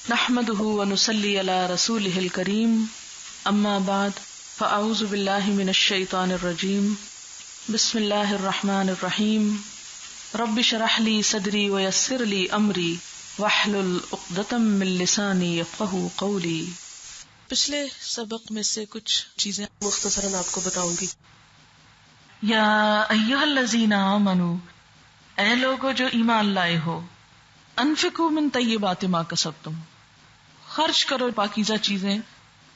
نحمده ونصلي على رسوله الكريم اما بعد فاعوذ بالله من الشيطان الرجيم بسم الله الرحمن الرحيم رب اشرح لي صدري ويسر لي امري واحلل عقدة من لساني يفقهوا قولي. پچھلے سبق میں سے کچھ چیزیں مختصراً آپ کو بتاؤں گی. یا ایھا الذین آمنوا، اے لوگو جو ایمان لائے ہو، انفقوا من طیبات ما کسبتم، خرچ کرو پاکیزہ چیزیں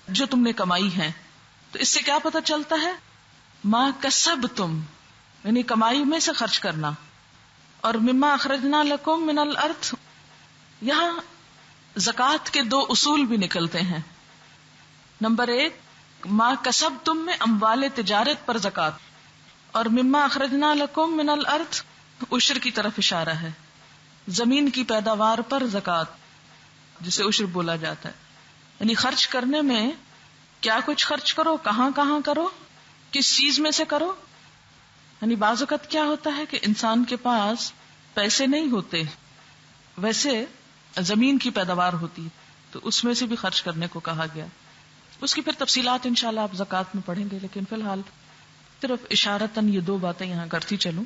جو تم نے کمائی ہیں. تو اس سے کیا پتہ چلتا ہے؟ ما کسبتم یعنی کمائی میں سے خرچ کرنا. اور مما اخرجنا لکم من الارض، یہاں زکوٰۃ کے دو اصول بھی نکلتے ہیں. نمبر 1، ما کسبتم میں اموال تجارت پر زکوٰۃ، اور مما اخرجنا لکم من الارض عشر کی طرف اشارہ ہے، زمین کی پیداوار پر زکوٰۃ جسے عشر بولا جاتا ہے. یعنی خرچ کرنے میں کیا کچھ خرچ کرو، کہاں کہاں کرو، کس چیز میں سے کرو. یعنی بعض اوقات کیا ہوتا ہے کہ انسان کے پاس پیسے نہیں ہوتے، ویسے زمین کی پیداوار ہوتی تو اس میں سے بھی خرچ کرنے کو کہا گیا. اس کی پھر تفصیلات انشاءاللہ آپ زکوٰۃ میں پڑھیں گے، لیکن فی الحال صرف اشارتاً یہ دو باتیں یہاں کرتی چلوں.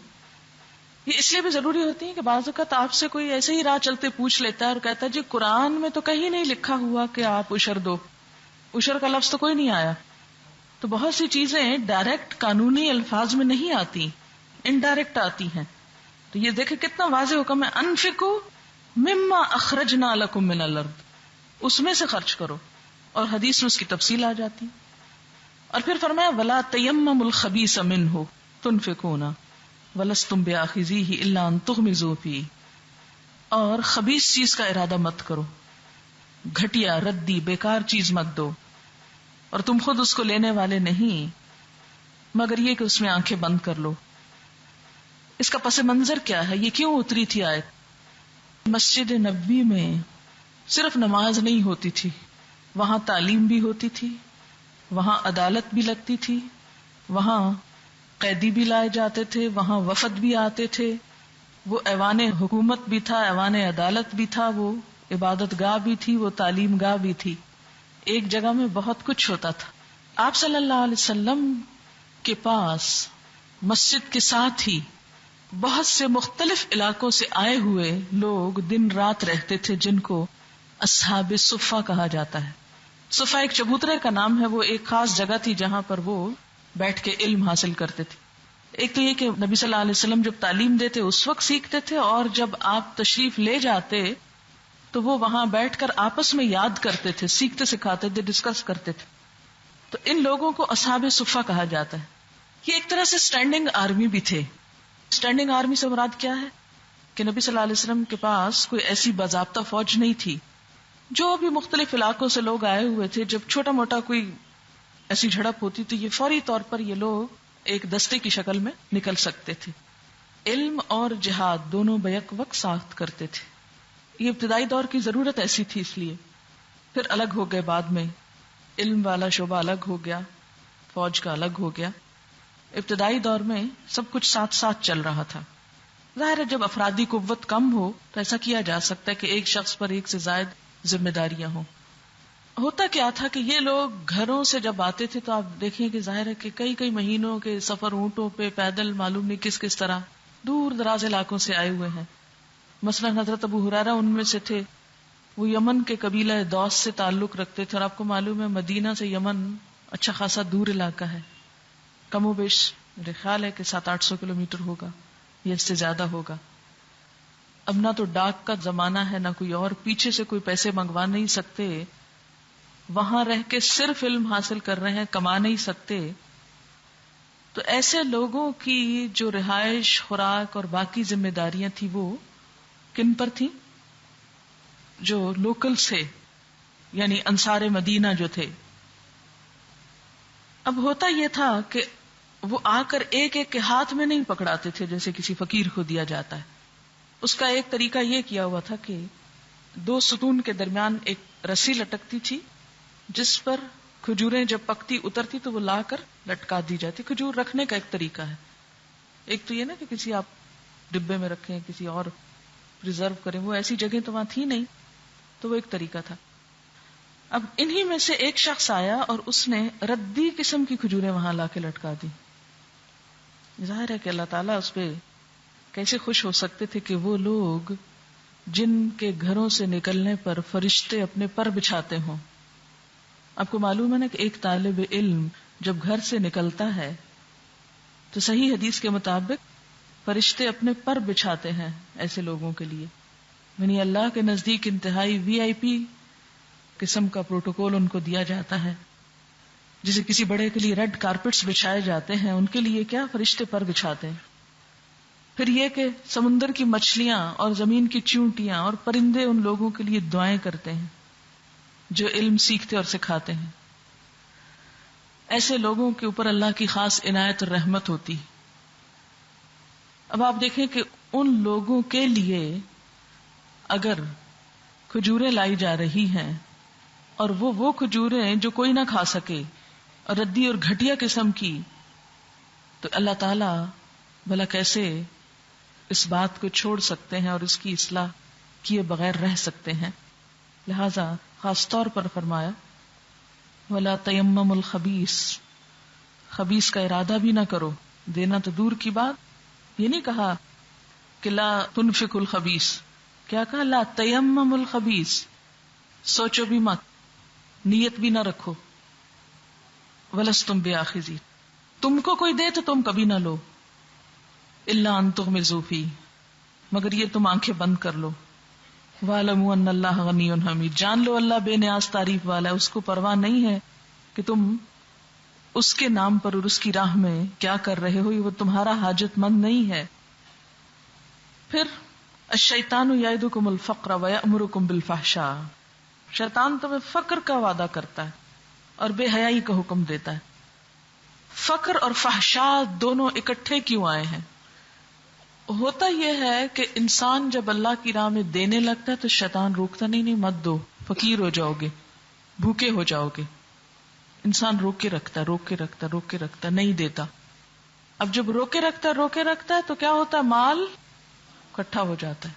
یہ اس لیے بھی ضروری ہوتی ہے کہ بعض اوقات آپ سے کوئی ایسے ہی راہ چلتے پوچھ لیتا ہے اور کہتا ہے جی قرآن میں تو کہیں نہیں لکھا ہوا کہ آپ عشر دو، عشر کا لفظ تو کوئی نہیں آیا. تو بہت سی چیزیں ڈائریکٹ قانونی الفاظ میں نہیں آتی، انڈائریکٹ آتی ہیں. تو یہ دیکھیں کتنا واضح حکم ہے، انفقوا مما اخرجنا لکم من الارض، اس میں سے خرچ کرو. اور حدیث میں اس کی تفصیل آ جاتی. اور پھر فرمایا ولا تیمموا الخبیث منہ تنفقون ولستم بآخذیہ الا ان تغمضوا فیہ، اور خبیث چیز کا ارادہ مت کرو، گھٹیا ردی بیکار چیز مت دو، اور تم خود اس کو لینے والے نہیں مگر یہ کہ اس میں آنکھیں بند کر لو. اس کا پس منظر کیا ہے؟ یہ کیوں اتری تھی آیت؟ مسجد نبوی میں صرف نماز نہیں ہوتی تھی، وہاں تعلیم بھی ہوتی تھی، وہاں عدالت بھی لگتی تھی، وہاں قیدی بھی لائے جاتے تھے، وہاں وفد بھی آتے تھے، وہ ایوان حکومت بھی تھا، ایوان عدالت بھی تھا، وہ عبادت گاہ بھی تھی، وہ تعلیم گاہ بھی تھی. ایک جگہ میں بہت کچھ ہوتا تھا. آپ صلی اللہ علیہ وسلم کے پاس مسجد کے ساتھ ہی بہت سے مختلف علاقوں سے آئے ہوئے لوگ دن رات رہتے تھے، جن کو اصحاب صفہ کہا جاتا ہے. صفہ ایک چبوترے کا نام ہے، وہ ایک خاص جگہ تھی جہاں پر وہ بیٹھ کے علم حاصل کرتے تھے. ایک تو یہ کہ نبی صلی اللہ علیہ وسلم جب تعلیم دیتے اس وقت سیکھتے تھے، اور جب آپ تشریف لے جاتے تو وہ وہاں بیٹھ کر آپس میں یاد کرتے تھے، سیکھتے سکھاتے تھے، ڈسکس کرتے تھے. تو ان لوگوں کو اصحاب صفہ کہا جاتا ہے. یہ ایک طرح سے اسٹینڈنگ آرمی بھی تھے. اسٹینڈنگ آرمی سے مراد کیا ہے؟ کہ نبی صلی اللہ علیہ وسلم کے پاس کوئی ایسی باضابطہ فوج نہیں تھی. جو بھی مختلف علاقوں سے لوگ آئے ہوئے تھے، جب چھوٹا موٹا کوئی ایسی جھڑپ ہوتی تو یہ فوری طور پر یہ لوگ ایک دستے کی شکل میں نکل سکتے تھے. علم اور جہاد دونوں بیک وقت ساتھ کرتے تھے. یہ ابتدائی دور کی ضرورت ایسی تھی، اس لیے پھر الگ ہو گئے. بعد میں علم والا شعبہ الگ ہو گیا، فوج کا الگ ہو گیا. ابتدائی دور میں سب کچھ ساتھ ساتھ چل رہا تھا. ظاہر ہے جب افرادی قوت کم ہو تو ایسا کیا جا سکتا ہے کہ ایک شخص پر ایک سے زائد ذمہ داریاں ہوں. ہوتا کیا تھا کہ یہ لوگ گھروں سے جب آتے تھے تو آپ دیکھیں کہ ظاہر ہے کہ کئی کئی مہینوں کے سفر اونٹوں پہ، پیدل، معلوم نہیں کس کس طرح دور دراز علاقوں سے آئے ہوئے ہیں. مثلا حضرت ابو ہریرہ ان میں سے تھے. وہ یمن کے قبیلہ دوس سے تعلق رکھتے تھے، اور آپ کو معلوم ہے مدینہ سے یمن اچھا خاصا دور علاقہ ہے، کم و بیش میرے خیال ہے کہ 700-800 کلومیٹر ہوگا یا اس سے زیادہ ہوگا. اب نہ تو ڈاک کا زمانہ ہے نہ کوئی اور، پیچھے سے کوئی پیسے منگوا نہیں سکتے، وہاں رہ کے صرف علم حاصل کر رہے ہیں، کما نہیں سکتے. تو ایسے لوگوں کی جو رہائش، خوراک اور باقی ذمہ داریاں تھی وہ کن پر تھی؟ جو لوکل تھے، یعنی انصار مدینہ جو تھے. اب ہوتا یہ تھا کہ وہ آ کر ایک ایک کے ہاتھ میں نہیں پکڑاتے تھے جیسے کسی فقیر کو دیا جاتا ہے. اس کا ایک طریقہ یہ کیا ہوا تھا کہ 2 ستون کے درمیان ایک رسی لٹکتی تھی، جس پر کھجوریں جب پکتی اترتی تو وہ لا کر لٹکا دی جاتی. کھجور رکھنے کا ایک طریقہ ہے. ایک تو یہ نا کہ کسی آپ ڈبے میں رکھیں، کسی اور پریزرو کریں، وہ ایسی جگہ تو وہاں تھی نہیں. تو وہ ایک طریقہ تھا. اب انہی میں سے ایک شخص آیا اور اس نے ردی قسم کی کھجوریں وہاں لا کے لٹکا دی. ظاہر ہے کہ اللہ تعالیٰ اس پہ کیسے خوش ہو سکتے تھے کہ وہ لوگ جن کے گھروں سے نکلنے پر فرشتے اپنے پر بچھاتے ہوں. آپ کو معلوم ہے نا کہ ایک طالب علم جب گھر سے نکلتا ہے تو صحیح حدیث کے مطابق فرشتے اپنے پر بچھاتے ہیں ایسے لوگوں کے لیے. یعنی اللہ کے نزدیک انتہائی VIP قسم کا پروٹوکول ان کو دیا جاتا ہے. جسے کسی بڑے کے لیے ریڈ کارپٹس بچھائے جاتے ہیں، ان کے لیے کیا فرشتے پر بچھاتے ہیں. پھر یہ کہ سمندر کی مچھلیاں اور زمین کی چیونٹیاں اور پرندے ان لوگوں کے لیے دعائیں کرتے ہیں جو علم سیکھتے اور سکھاتے ہیں. ایسے لوگوں کے اوپر اللہ کی خاص عنایت اور رحمت ہوتی. اب آپ دیکھیں کہ ان لوگوں کے لیے اگر کھجوریں لائی جا رہی ہیں اور وہ کھجوریں جو کوئی نہ کھا سکے اور ردی اور گھٹیا قسم کی، تو اللہ تعالی بھلا کیسے اس بات کو چھوڑ سکتے ہیں اور اس کی اصلاح کیے بغیر رہ سکتے ہیں. لہذا خاص طور پر فرمایا وَلَا تَيَمَّمُوا الْخَبِيثَ، خبیث کا ارادہ بھی نہ کرو. دینا تو دور کی بات، یہ نہیں کہا کہ لا تنفق الخبیث، کیا کہا لا تیمم الخبیث، سوچو بھی مت، نیت بھی نہ رکھو. وَلَسْتُمْ بِآخِذِينَ، تم کو کوئی دے تو تم کبھی نہ لو. إِلَّا أَن تُغْمِضُوا فِيهِ، مگر یہ تم آنکھیں بند کر لو. وَاعْلَمُوا أَنَّ اللَّهَ غَنِيٌّ حَمِيدٌ، جان لو اللہ بے نیاز تعریف والا ہے، اس کو پرواہ نہیں ہے کہ تم اس کے نام پر اور اس کی راہ میں کیا کر رہے ہو، وہ تمہارا حاجت مند نہیں ہے. پھر الشیطان یعدکم الفقر ویأمرکم بالفحشاء، شیطان تمہیں فقر کا وعدہ کرتا ہے اور بے حیائی کا حکم دیتا ہے. فقر اور فحشاء دونوں اکٹھے کیوں آئے ہیں؟ ہوتا یہ ہے کہ انسان جب اللہ کی راہ میں دینے لگتا ہے تو شیطان روکتا نہیں مت دو، فقیر ہو جاؤ گے، بھوکے ہو جاؤ گے. انسان روک کے رکھتا نہیں دیتا. اب جب روکے رکھتا ہے تو کیا ہوتا ہے، مال اکٹھا ہو جاتا ہے.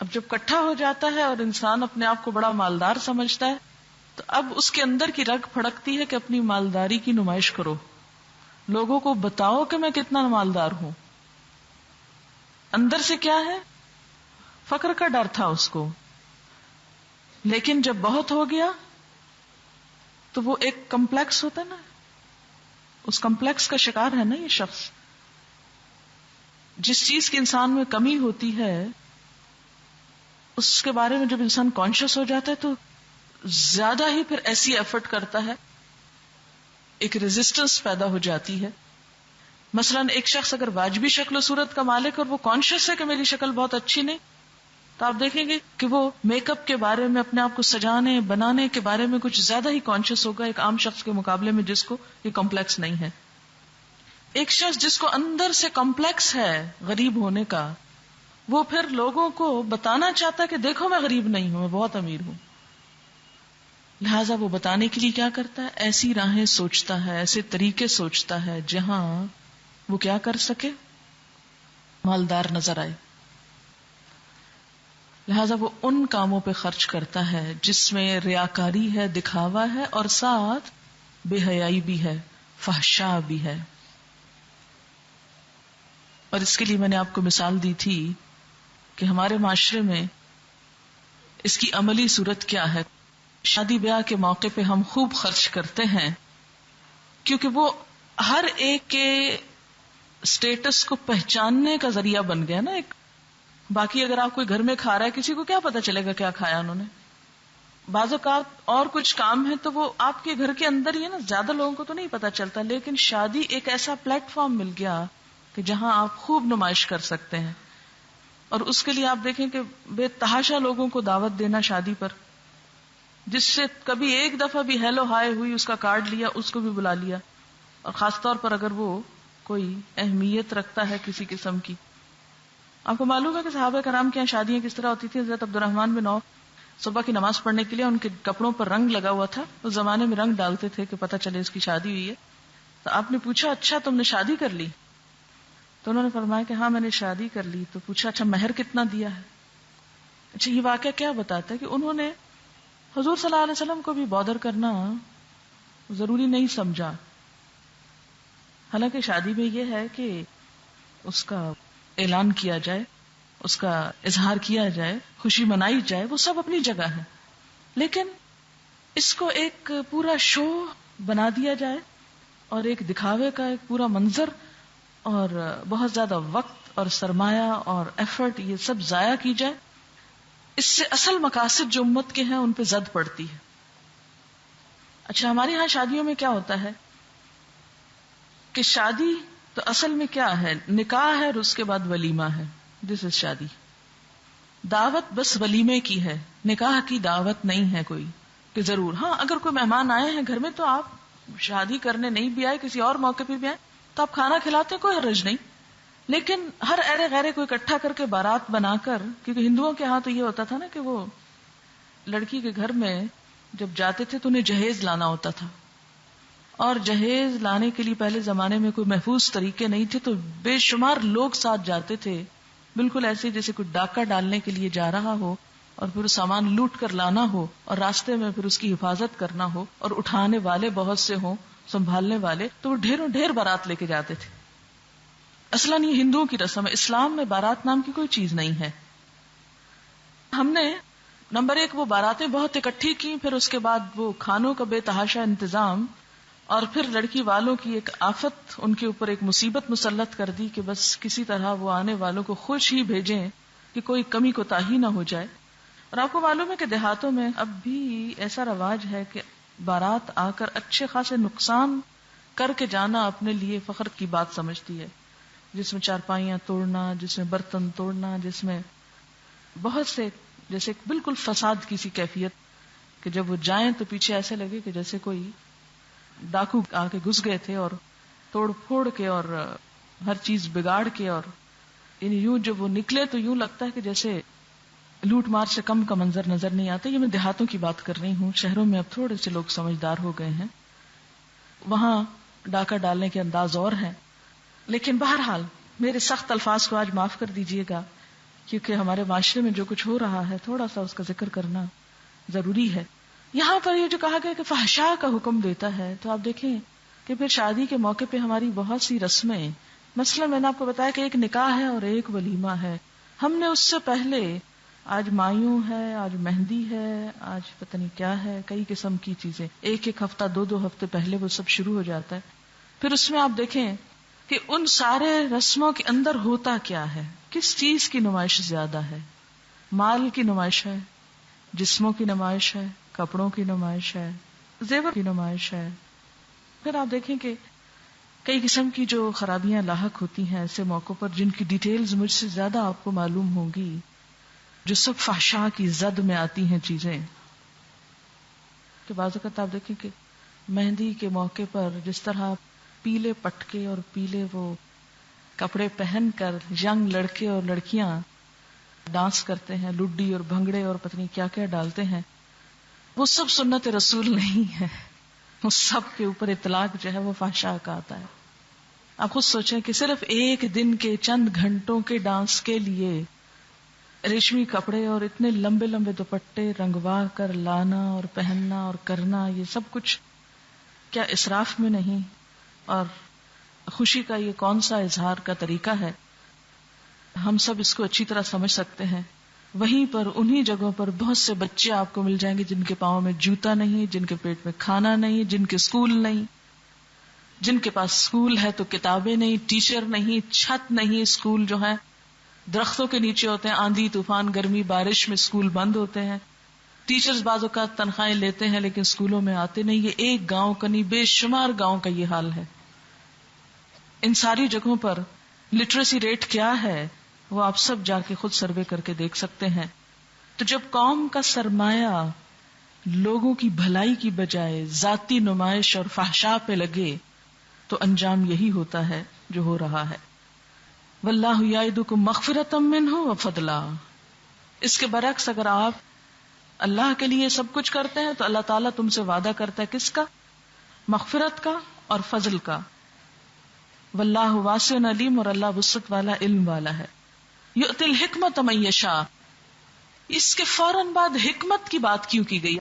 اب جب اکٹھا ہو جاتا ہے اور انسان اپنے آپ کو بڑا مالدار سمجھتا ہے تو اب اس کے اندر کی رگ پھڑکتی ہے کہ اپنی مالداری کی نمائش کرو، لوگوں کو بتاؤ کہ میں کتنا مالدار ہوں. اندر سے کیا ہے، فقر کا ڈر تھا اس کو، لیکن جب بہت ہو گیا تو وہ ایک کمپلیکس ہوتا ہے نا، اس کمپلیکس کا شکار ہے نا یہ شخص. جس چیز کی انسان میں کمی ہوتی ہے اس کے بارے میں جب انسان کانشیس ہو جاتا ہے تو زیادہ ہی پھر ایسی ایفرٹ کرتا ہے، ایک ریزسٹنس پیدا ہو جاتی ہے. مثلا ایک شخص اگر واجبی شکل و صورت کا مالک اور وہ کانشیس ہے کہ میری شکل بہت اچھی نہیں، تو آپ دیکھیں گے کہ وہ میک اپ کے بارے میں، اپنے آپ کو سجانے بنانے کے بارے میں کچھ زیادہ ہی کانشیس ہوگا ایک عام شخص کے مقابلے میں جس کو یہ کمپلیکس نہیں ہے. ایک شخص جس کو اندر سے کمپلیکس ہے غریب ہونے کا، وہ پھر لوگوں کو بتانا چاہتا ہے کہ دیکھو میں غریب نہیں ہوں، میں بہت امیر ہوں. لہٰذا وہ بتانے کے لیے کیا کرتا ہے، ایسی راہیں سوچتا ہے، ایسے طریقے سوچتا ہے جہاں وہ کیا کر سکے، مالدار نظر آئے. لہذا وہ ان کاموں پہ خرچ کرتا ہے جس میں ریاکاری ہے، دکھاوا ہے اور ساتھ بے حیائی بھی ہے، فحشاء بھی ہے. اور اس کے لیے میں نے آپ کو مثال دی تھی کہ ہمارے معاشرے میں اس کی عملی صورت کیا ہے. شادی بیاہ کے موقع پہ ہم خوب خرچ کرتے ہیں کیونکہ وہ ہر ایک کے اسٹیٹس کو پہچاننے کا ذریعہ بن گیا نا ایک. باقی اگر آپ کوئی گھر میں کھا رہا ہے کسی کو کیا پتا چلے گا کیا کھایا انہوں نے. بعض اوقات اور کچھ کام ہے تو وہ آپ کے گھر کے اندر ہی ہے نا، زیادہ لوگوں کو تو نہیں پتا چلتا. لیکن شادی ایک ایسا پلیٹ فارم مل گیا کہ جہاں آپ خوب نمائش کر سکتے ہیں. اور اس کے لیے آپ دیکھیں کہ بے تحاشا لوگوں کو دعوت دینا شادی پر، جس سے کبھی ایک دفعہ بھی ہیلو ہائے ہوئی، اس کا کارڈ لیا، اس کو بھی بلا لیا. اور خاص طور پر اگر وہ کوئی اہمیت رکھتا ہے کسی قسم کی. آپ کو معلوم ہے کہ صحابہ کرام کے یہاں شادیاں کس طرح ہوتی تھیں. حضرت عبد الرحمن بن عوف صبح کی نماز پڑھنے کے لیے ان کے کپڑوں پر رنگ لگا ہوا تھا. اس زمانے میں رنگ ڈالتے تھے کہ پتہ چلے اس کی شادی ہوئی ہے. تو آپ نے پوچھا اچھا تم نے شادی کر لی؟ تو انہوں نے فرمایا کہ ہاں میں نے شادی کر لی. تو پوچھا اچھا مہر کتنا دیا ہے؟ اچھا، یہ واقعہ کیا بتاتا ہے کہ انہوں نے حضور صلی اللہ علیہ وسلم کو بھی بادر کرنا ضروری نہیں سمجھا. حالانکہ شادی میں یہ ہے کہ اس کا اعلان کیا جائے، اس کا اظہار کیا جائے، خوشی منائی جائے، وہ سب اپنی جگہ ہے، لیکن اس کو ایک پورا شو بنا دیا جائے اور ایک دکھاوے کا ایک پورا منظر اور بہت زیادہ وقت اور سرمایہ اور ایفرٹ یہ سب ضائع کی جائے، اس سے اصل مقاصد جو امت کے ہیں ان پہ زد پڑتی ہے. اچھا، ہمارے ہاں شادیوں میں کیا ہوتا ہے کہ شادی تو اصل میں کیا ہے، نکاح ہے اور اس کے بعد ولیمہ ہے. دس از شادی. دعوت بس ولیمے کی ہے، نکاح کی دعوت نہیں ہے کوئی کہ ضرور. ہاں، اگر کوئی مہمان آئے ہیں گھر میں تو آپ شادی کرنے نہیں بھی آئے، کسی اور موقع پہ بھی آئے تو آپ کھانا کھلاتے ہیں، کوئی حرج نہیں. لیکن ہر ایرے غیرے کو اکٹھا کر کے بارات بنا کر، کیونکہ ہندوؤں کے ہاں تو یہ ہوتا تھا نا کہ وہ لڑکی کے گھر میں جب جاتے تھے تو انہیں جہیز لانا ہوتا تھا، اور جہیز لانے کے لیے پہلے زمانے میں کوئی محفوظ طریقے نہیں تھے، تو بے شمار لوگ ساتھ جاتے تھے، بالکل ایسے جیسے کوئی ڈاکہ ڈالنے کے لیے جا رہا ہو اور پھر سامان لوٹ کر لانا ہو اور راستے میں پھر اس کی حفاظت کرنا ہو، اور اٹھانے والے بہت سے ہوں، سنبھالنے والے، تو وہ ڈھیروں ڈھیر بارات لے کے جاتے تھے. اصلاً یہ ہندوؤں کی رسم ہے، اسلام میں بارات نام کی کوئی چیز نہیں ہے. ہم نے نمبر 1 وہ باراتیں بہت اکٹھی کی، پھر اس کے بعد وہ کھانوں کا بے تحاشا انتظام، اور پھر لڑکی والوں کی ایک آفت، ان کے اوپر ایک مصیبت مسلط کر دی کہ بس کسی طرح وہ آنے والوں کو خوش ہی بھیجیں کہ کوئی کمی کوتاہی نہ ہو جائے. اور آپ کو معلوم ہے کہ دیہاتوں میں اب بھی ایسا رواج ہے کہ بارات آ کر اچھے خاصے نقصان کر کے جانا اپنے لیے فخر کی بات سمجھتی ہے، جس میں چارپائیاں توڑنا، جس میں برتن توڑنا، جس میں بہت سے جیسے بالکل فساد کی سی کیفیت کہ جب وہ جائیں تو پیچھے ایسے لگے کہ جیسے کوئی ڈاکو آ کے گھس گئے تھے اور توڑ پھوڑ کے اور ہر چیز بگاڑ کے، اور یعنی یوں جب وہ نکلے تو یوں لگتا ہے کہ جیسے لوٹ مار سے کم کا منظر نظر نہیں آتا. یہ میں دیہاتوں کی بات کر رہی ہوں، شہروں میں اب تھوڑے سے لوگ سمجھدار ہو گئے ہیں، وہاں ڈاکہ ڈالنے کے انداز اور ہیں. لیکن بہرحال میرے سخت الفاظ کو آج معاف کر دیجئے گا، کیونکہ ہمارے معاشرے میں جو کچھ ہو رہا ہے تھوڑا سا اس کا ذکر کرنا ضروری ہے. یہاں پر یہ جو کہا گیا کہ فحشاء کا حکم دیتا ہے، تو آپ دیکھیں کہ پھر شادی کے موقع پہ ہماری بہت سی رسمیں، مثلا میں نے آپ کو بتایا کہ ایک نکاح ہے اور ایک ولیمہ ہے. ہم نے اس سے پہلے آج مایوں ہے، آج مہندی ہے، آج پتہ نہیں کیا ہے، کئی قسم کی چیزیں، ایک ہفتہ 2 ہفتے پہلے وہ سب شروع ہو جاتا ہے. پھر اس میں آپ دیکھیں کہ ان سارے رسموں کے اندر ہوتا کیا ہے، کس چیز کی نمائش زیادہ ہے. مال کی نمائش ہے، جسموں کی نمائش ہے، کپڑوں کی نمائش ہے، زیور کی نمائش ہے. پھر آپ دیکھیں کہ کئی قسم کی جو خرابیاں لاحق ہوتی ہیں ایسے موقعوں پر، جن کی ڈیٹیلز مجھ سے زیادہ آپ کو معلوم ہوں گی، جو سب فحشاء کی زد میں آتی ہیں چیزیں. کہ بعض اوقات آپ دیکھیں کہ مہندی کے موقع پر جس طرح پیلے پٹکے اور پیلے وہ کپڑے پہن کر ینگ لڑکے اور لڑکیاں ڈانس کرتے ہیں، لڈی اور بھنگڑے اور پتہ نہیں کیا کیا ڈالتے ہیں، وہ سب سنت رسول نہیں ہے. وہ سب کے اوپر اطلاق جو ہے وہ فحشاء کا آتا ہے. آپ خود سوچیں کہ صرف ایک دن کے چند گھنٹوں کے ڈانس کے لیے ریشمی کپڑے اور اتنے لمبے لمبے دوپٹے رنگوا کر لانا اور پہننا اور کرنا، یہ سب کچھ کیا اسراف میں نہیں؟ اور خوشی کا یہ کون سا اظہار کا طریقہ ہے؟ ہم سب اس کو اچھی طرح سمجھ سکتے ہیں. وہیں پر انہی جگہوں پر بہت سے بچے آپ کو مل جائیں گے جن کے پاؤں میں جوتا نہیں، جن کے پیٹ میں کھانا نہیں، جن کے اسکول نہیں، جن کے پاس اسکول ہے تو کتابیں نہیں، ٹیچر نہیں، چھت نہیں. اسکول جو ہے درختوں کے نیچے ہوتے ہیں، آندھی طوفان گرمی بارش میں اسکول بند ہوتے ہیں. ٹیچرز بعض اوقات تنخواہیں لیتے ہیں لیکن اسکولوں میں آتے نہیں. یہ ایک گاؤں کا نہیں، بے شمار گاؤں کا یہ حال ہے. ان ساری جگہوں پر لٹریسی ریٹ کیا ہے وہ آپ سب جا کے خود سروے کر کے دیکھ سکتے ہیں. تو جب قوم کا سرمایہ لوگوں کی بھلائی کی بجائے ذاتی نمائش اور فحشاء پہ لگے تو انجام یہی ہوتا ہے جو ہو رہا ہے. واللہ یعدکم مغفرۃ منہ وفضلا. اس کے برعکس اگر آپ اللہ کے لیے سب کچھ کرتے ہیں تو اللہ تعالیٰ تم سے وعدہ کرتا ہے کس کا؟ مغفرت کا اور فضل کا. واللہ واسع علیم، اور اللہ وسعت والا علم والا ہے. یؤتی الحکمت من یشاء، اس کے فوراً بعد حکمت کی بات کیوں کی گئی؟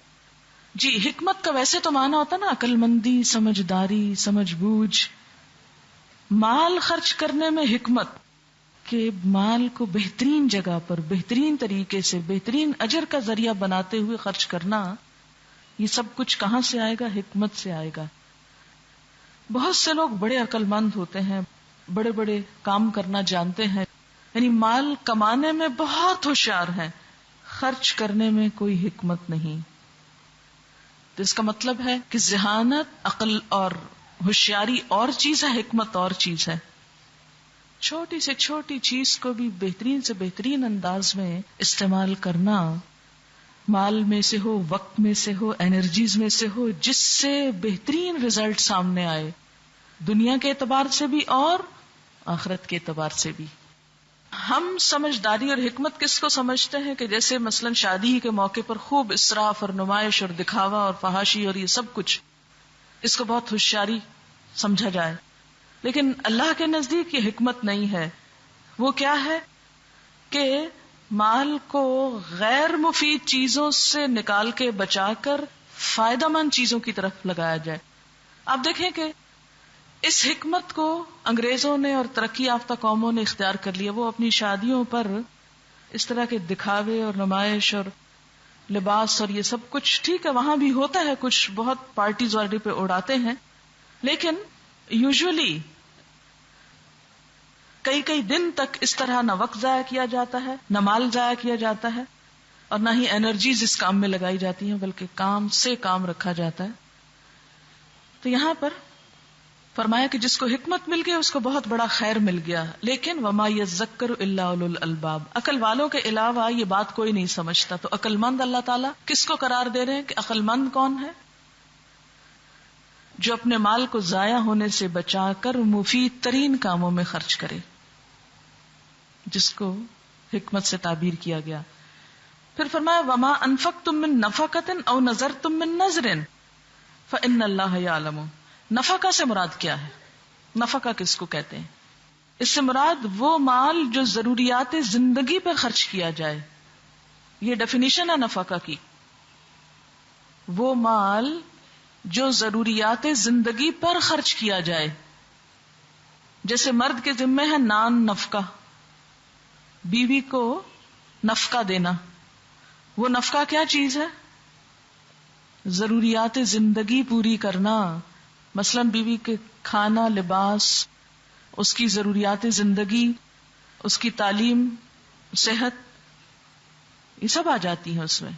جی حکمت کا ویسے تو معنی ہوتا نا عقل مندی، سمجھداری، سمجھ بوجھ. مال خرچ کرنے میں حکمت کہ مال کو بہترین جگہ پر بہترین طریقے سے بہترین اجر کا ذریعہ بناتے ہوئے خرچ کرنا، یہ سب کچھ کہاں سے آئے گا؟ حکمت سے آئے گا. بہت سے لوگ بڑے عقل مند ہوتے ہیں، بڑے بڑے کام کرنا جانتے ہیں، یعنی مال کمانے میں بہت ہوشیار ہیں، خرچ کرنے میں کوئی حکمت نہیں. تو اس کا مطلب ہے کہ ذہانت، عقل اور ہوشیاری اور چیز ہے، حکمت اور چیز ہے. چھوٹی سے چھوٹی چیز کو بھی بہترین سے بہترین انداز میں استعمال کرنا، مال میں سے ہو، وقت میں سے ہو، انرجیز میں سے ہو، جس سے بہترین رزلٹ سامنے آئے، دنیا کے اعتبار سے بھی اور آخرت کے اعتبار سے بھی. ہم سمجھداری اور حکمت کس کو سمجھتے ہیں کہ جیسے مثلا شادی کے موقع پر خوب اسراف اور نمائش اور دکھاوا اور فحاشی اور یہ سب کچھ، اس کو بہت ہوشیاری سمجھا جائے. لیکن اللہ کے نزدیک یہ حکمت نہیں ہے. وہ کیا ہے کہ مال کو غیر مفید چیزوں سے نکال کے بچا کر فائدہ مند چیزوں کی طرف لگایا جائے. آپ دیکھیں کہ اس حکمت کو انگریزوں نے اور ترقی یافتہ قوموں نے اختیار کر لیا. وہ اپنی شادیوں پر اس طرح کے دکھاوے اور نمائش اور لباس اور یہ سب کچھ ٹھیک ہے، وہاں بھی ہوتا ہے، کچھ بہت پارٹیز والے پہ اڑاتے ہیں، لیکن یوزولی کئی دن تک اس طرح نہ وقت ضائع کیا جاتا ہے، نہ مال ضائع کیا جاتا ہے، اور نہ ہی انرجیز اس کام میں لگائی جاتی ہیں، بلکہ کام سے کام رکھا جاتا ہے. تو یہاں پر فرمایا کہ جس کو حکمت مل گئی اس کو بہت بڑا خیر مل گیا. لیکن وما یذکر الا اولو الالباب، عقل والوں کے علاوہ یہ بات کوئی نہیں سمجھتا. تو عقل مند اللہ تعالیٰ کس کو قرار دے رہے ہیں کہ عقل مند کون ہے؟ جو اپنے مال کو ضائع ہونے سے بچا کر مفید ترین کاموں میں خرچ کرے، جس کو حکمت سے تعبیر کیا گیا. پھر فرمایا وما انفقتم من نفقۃ او نذرتم من نذر فإن اللہ یعلم. نفقہ سے مراد کیا ہے؟ نفقہ کس کو کہتے ہیں؟ اس سے مراد وہ مال جو ضروریات زندگی پہ خرچ کیا جائے. یہ ڈیفینیشن ہے نفقہ کی. وہ مال جو ضروریات زندگی پر خرچ کیا جائے. جیسے مرد کے ذمہ ہے نان نفقہ، بیوی کو نفقہ دینا. وہ نفقہ کیا چیز ہے؟ ضروریات زندگی پوری کرنا. مثلا بیوی کے کھانا، لباس، اس کی ضروریات زندگی، اس کی تعلیم، صحت، یہ سب آ جاتی ہیں اس میں.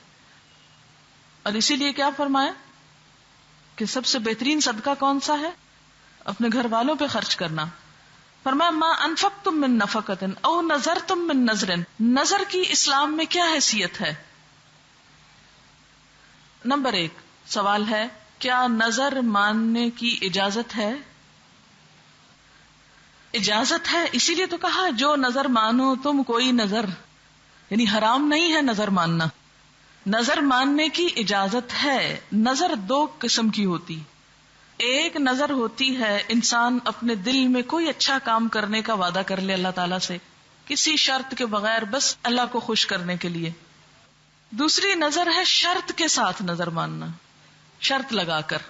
اور اسی لیے کیا فرمایا کہ سب سے بہترین صدقہ کون سا ہے؟ اپنے گھر والوں پہ خرچ کرنا. فرمایا ما انفقتم من نفقۃ او نذرتم من نذر. نظر کی اسلام میں کیا حیثیت ہے؟ نمبر 1 سوال ہے، کیا نظر ماننے کی اجازت ہے؟ اجازت ہے، اسی لیے تو کہا جو نظر مانو تم کوئی نظر، یعنی حرام نہیں ہے نظر ماننا. نظر ماننے کی اجازت ہے. نظر 2 قسم کی ہوتی. ایک نظر ہوتی ہے انسان اپنے دل میں کوئی اچھا کام کرنے کا وعدہ کر لے اللہ تعالیٰ سے کسی شرط کے بغیر، بس اللہ کو خوش کرنے کے لیے. دوسری نظر ہے شرط کے ساتھ نظر ماننا، شرط لگا کر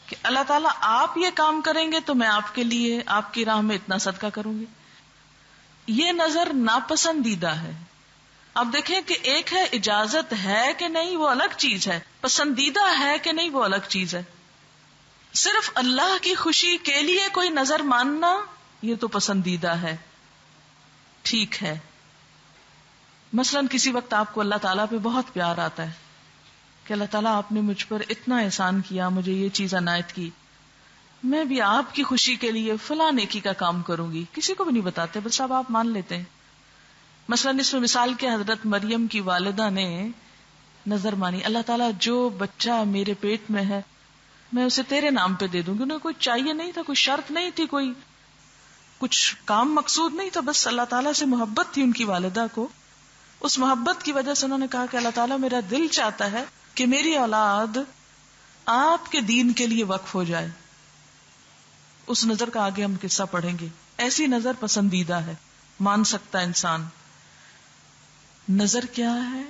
کہ اللہ تعالیٰ آپ یہ کام کریں گے تو میں آپ کے لیے آپ کی راہ میں اتنا صدقہ کروں گی. یہ نظر ناپسندیدہ ہے. اب دیکھیں کہ ایک ہے اجازت ہے کہ نہیں وہ الگ چیز ہے، پسندیدہ ہے کہ نہیں وہ الگ چیز ہے. صرف اللہ کی خوشی کے لیے کوئی نظر ماننا یہ تو پسندیدہ ہے، ٹھیک ہے. مثلا کسی وقت آپ کو اللہ تعالیٰ پہ بہت پیار آتا ہے کہ اللہ تعالیٰ آپ نے مجھ پر اتنا احسان کیا، مجھے یہ چیز عنایت کی، میں بھی آپ کی خوشی کے لیے فلاں نیکی کا کام کروں گی. کسی کو بھی نہیں بتاتے، بس اب آپ مان لیتے ہیں. مثلا اس میں مثال کے حضرت مریم کی والدہ نے نظر مانی، اللہ تعالیٰ جو بچہ میرے پیٹ میں ہے میں اسے تیرے نام پہ دے دوں گی. انہیں کوئی چاہیے نہیں تھا، کوئی شرط نہیں تھی، کوئی کچھ کام مقصود نہیں تھا، بس اللہ تعالیٰ سے محبت تھی ان کی والدہ کو. اس محبت کی وجہ سے انہوں نے کہا کہ اللہ تعالیٰ میرا دل چاہتا ہے کہ میری اولاد آپ کے دین کے لیے وقف ہو جائے. اس نظر کا آگے ہم قصہ پڑھیں گے. ایسی نظر پسندیدہ ہے، مان سکتا انسان. نظر کیا ہے؟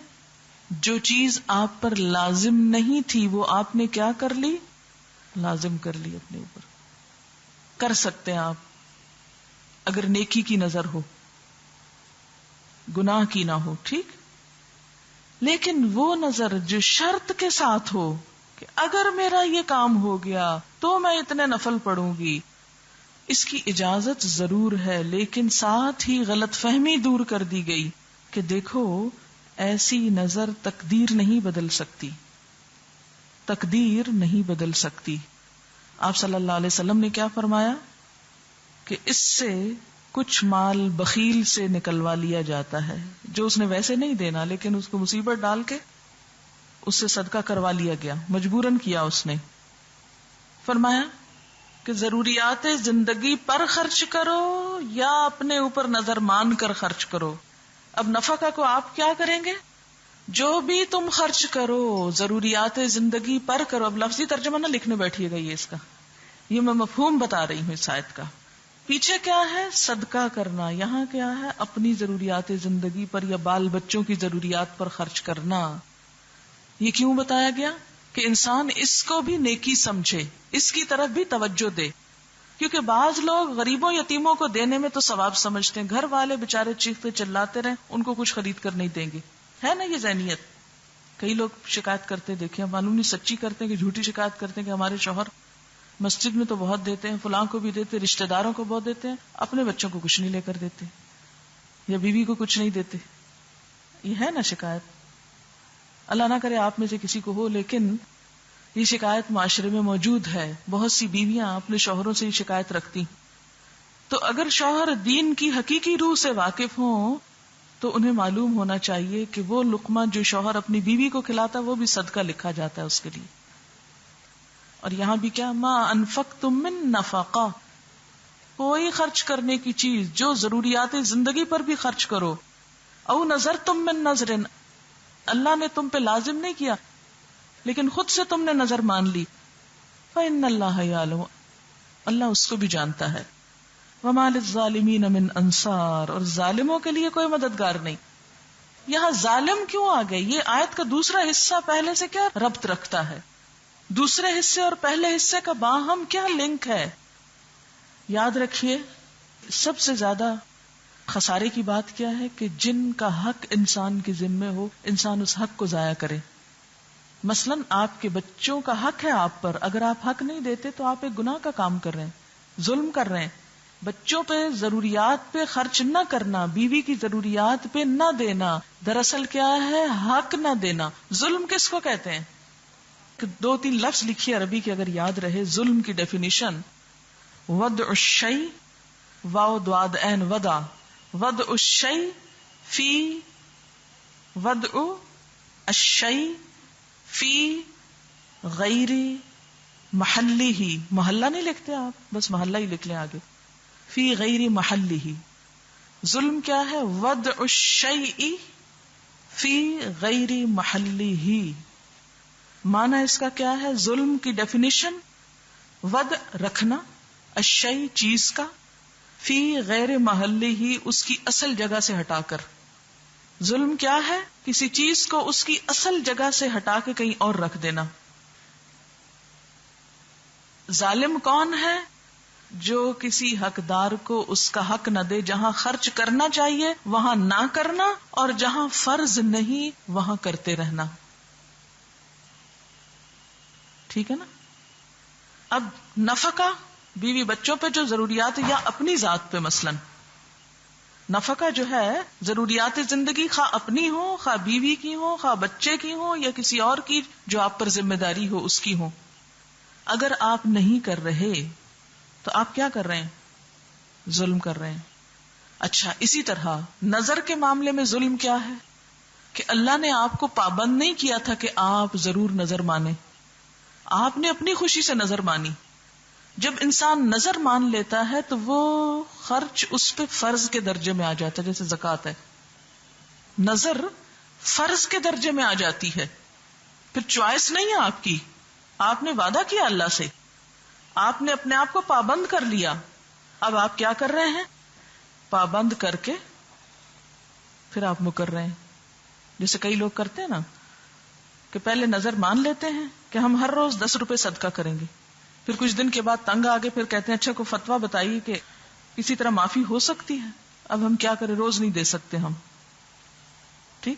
جو چیز آپ پر لازم نہیں تھی وہ آپ نے کیا کر لی؟ لازم کر لی اپنے اوپر. کر سکتے ہیں آپ اگر نیکی کی نظر ہو، گناہ کی نہ ہو، ٹھیک. لیکن وہ نظر جو شرط کے ساتھ ہو کہ اگر میرا یہ کام ہو گیا تو میں اتنے نفل پڑھوں گی، اس کی اجازت ضرور ہے، لیکن ساتھ ہی غلط فہمی دور کر دی گئی کہ دیکھو ایسی نظر تقدیر نہیں بدل سکتی، تقدیر نہیں بدل سکتی. آپ صلی اللہ علیہ وسلم نے کیا فرمایا کہ اس سے کچھ مال بخیل سے نکلوا لیا جاتا ہے، جو اس نے ویسے نہیں دینا لیکن اس کو مصیبت ڈال کے اس سے صدقہ کروا لیا گیا، مجبوراً کیا اس نے. فرمایا کہ ضروریات زندگی پر خرچ کرو یا اپنے اوپر نظر مان کر خرچ کرو. اب نفقہ کو آپ کیا کریں گے؟ جو بھی تم خرچ کرو ضروریات زندگی پر کرو. اب لفظی ترجمہ نہ لکھنے بیٹھیے گا، یہ اس کا، یہ میں مفہوم بتا رہی ہوں اس آیت کا. پیچھے کیا ہے؟ صدقہ کرنا. یہاں کیا ہے؟ اپنی ضروریات زندگی پر یا بال بچوں کی ضروریات پر خرچ کرنا. یہ کیوں بتایا گیا؟ کہ انسان اس کو بھی نیکی سمجھے، اس کی طرف بھی توجہ دے. کیونکہ بعض لوگ غریبوں یتیموں کو دینے میں تو ثواب سمجھتے ہیں، گھر والے بےچارے چیختے چلاتے رہیں، ان کو کچھ خرید کر نہیں دیں گے. ہے نا یہ ذہنیت؟ کئی لوگ شکایت کرتے دیکھیں، معلوم نہیں سچی کرتے ہیں کہ جھوٹی شکایت کرتے ہیں کہ ہمارے شوہر مسجد میں تو بہت دیتے ہیں، فلاں کو بھی دیتے، رشتہ داروں کو بہت دیتے ہیں، اپنے بچوں کو کچھ نہیں لے کر دیتے، یا بیوی کو کچھ نہیں دیتے. یہ ہے نا شکایت؟ اللہ نہ کرے آپ میں سے کسی کو ہو، لیکن یہ شکایت معاشرے میں موجود ہے. بہت سی بیویاں اپنے شوہروں سے یہ شکایت رکھتی. تو اگر شوہر دین کی حقیقی روح سے واقف ہوں تو انہیں معلوم ہونا چاہیے کہ وہ لقمہ جو شوہر اپنی بیوی کو کھلاتا وہ بھی صدقہ لکھا جاتا ہے اس کے لیے. اور یہاں بھی کیا؟ ما انفقتم من نفقہ، کوئی خرچ کرنے کی چیز جو ضروریات زندگی پر بھی خرچ کرو. او نظرتم من نظر، اللہ نے تم پہ لازم نہیں کیا لیکن خود سے تم نے نظر مان لی. فإن اللہ یعلم، اللہ اس کو بھی جانتا ہے. وما للظالمین من انصار، اور ظالموں کے لیے کوئی مددگار نہیں. یہاں ظالم کیوں آ گئے؟ یہ آیت کا دوسرا حصہ پہلے سے کیا ربط رکھتا ہے؟ دوسرے حصے اور پہلے حصے کا باہم کیا لنک ہے؟ یاد رکھیے، سب سے زیادہ خسارے کی بات کیا ہے؟ کہ جن کا حق انسان کے ذمے ہو، انسان اس حق کو ضائع کرے. مثلا آپ کے بچوں کا حق ہے آپ پر، اگر آپ حق نہیں دیتے تو آپ ایک گناہ کا کام کر رہے ہیں، ظلم کر رہے ہیں. بچوں پہ ضروریات پہ خرچ نہ کرنا، بیوی کی ضروریات پہ نہ دینا، دراصل کیا ہے؟ حق نہ دینا. ظلم کس کو کہتے ہیں؟ 2-3 لفظ لکھیے عربی کے اگر یاد رہے. ظلم کی ڈیفینیشن: وضع الشیء، واو دواد عین وضع، وضع الشیء فی، وضع الشیء فی غیر محلی ہی. محلہ نہیں لکھتے آپ، بس محلہ ہی لکھ لیں آگے. فی غیر محلی ہی. ظلم کیا ہے؟ وضع الشیء فی غیر محلی ہی. معنی اس کا کیا ہے؟ ظلم کی ڈیفینیشن: وضع رکھنا، الشیء چیز کا، فی غیر محلی ہی اس کی اصل جگہ سے ہٹا کر. ظلم کیا ہے؟ کسی چیز کو اس کی اصل جگہ سے ہٹا کے کہیں اور رکھ دینا. ظالم کون ہے؟ جو کسی حقدار کو اس کا حق نہ دے، جہاں خرچ کرنا چاہیے وہاں نہ کرنا، اور جہاں فرض نہیں وہاں کرتے رہنا. ٹھیک ہے نا؟ اب نفقہ، بیوی بچوں پہ جو ضروریات یا اپنی ذات پہ، مثلا نفقہ جو ہے ضروریات زندگی، خواہ اپنی ہو، خواہ بیوی کی ہو، خواہ بچے کی ہو، یا کسی اور کی جو آپ پر ذمہ داری ہو اس کی ہو. اگر آپ نہیں کر رہے تو آپ کیا کر رہے ہیں؟ ظلم کر رہے ہیں. اچھا، اسی طرح نظر کے معاملے میں ظلم کیا ہے؟ کہ اللہ نے آپ کو پابند نہیں کیا تھا کہ آپ ضرور نظر مانیں، آپ نے اپنی خوشی سے نظر مانی. جب انسان نظر مان لیتا ہے تو وہ خرچ اس پہ فرض کے درجے میں آ جاتا ہے، جیسے زکوٰۃ ہے، نظر فرض کے درجے میں آ جاتی ہے. پھر چوائس نہیں ہے آپ کی، آپ نے وعدہ کیا اللہ سے، آپ نے اپنے آپ کو پابند کر لیا. اب آپ کیا کر رہے ہیں؟ پابند کر کے پھر آپ مکر رہے ہیں. جیسے کئی لوگ کرتے ہیں نا، کہ پہلے نظر مان لیتے ہیں کہ ہم ہر روز 10 روپے صدقہ کریں گے، پھر کچھ دن کے بعد تنگ آگے، پھر کہتے ہیں اچھا کوئی فتویٰ بتائیے کہ کسی طرح معافی ہو سکتی ہے، اب ہم کیا کریں، روز نہیں دے سکتے ہم. ٹھیک.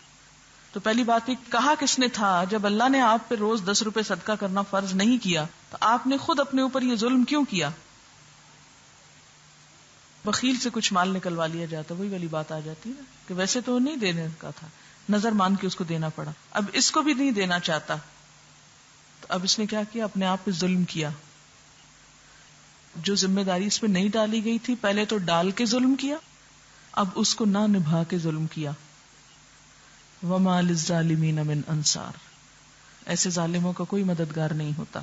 تو پہلی بات یہ کہا کس نے تھا، جب اللہ نے آپ پہ روز 10 روپے صدقہ کرنا فرض نہیں کیا تو آپ نے خود اپنے اوپر یہ ظلم کیوں کیا؟ بخیل سے کچھ مال نکلوا لیا جاتا، وہی والی بات آ جاتی ہے کہ ویسے تو نہیں دینے کا تھا، نظر مان کے اس کو دینا پڑا، اب اس کو بھی نہیں دینا چاہتا، تو اب اس نے کیا کیا، اپنے آپ پہ ظلم کیا. جو ذمہ داری اس پہ نہیں ڈالی گئی تھی پہلے تو ڈال کے ظلم کیا، اب اس کو نہ نبھا کے ظلم کیا. وَمَا لِلظَّالِمِينَ مِنْ أَنصَارٍ، ایسے ظالموں کا کوئی مددگار نہیں ہوتا.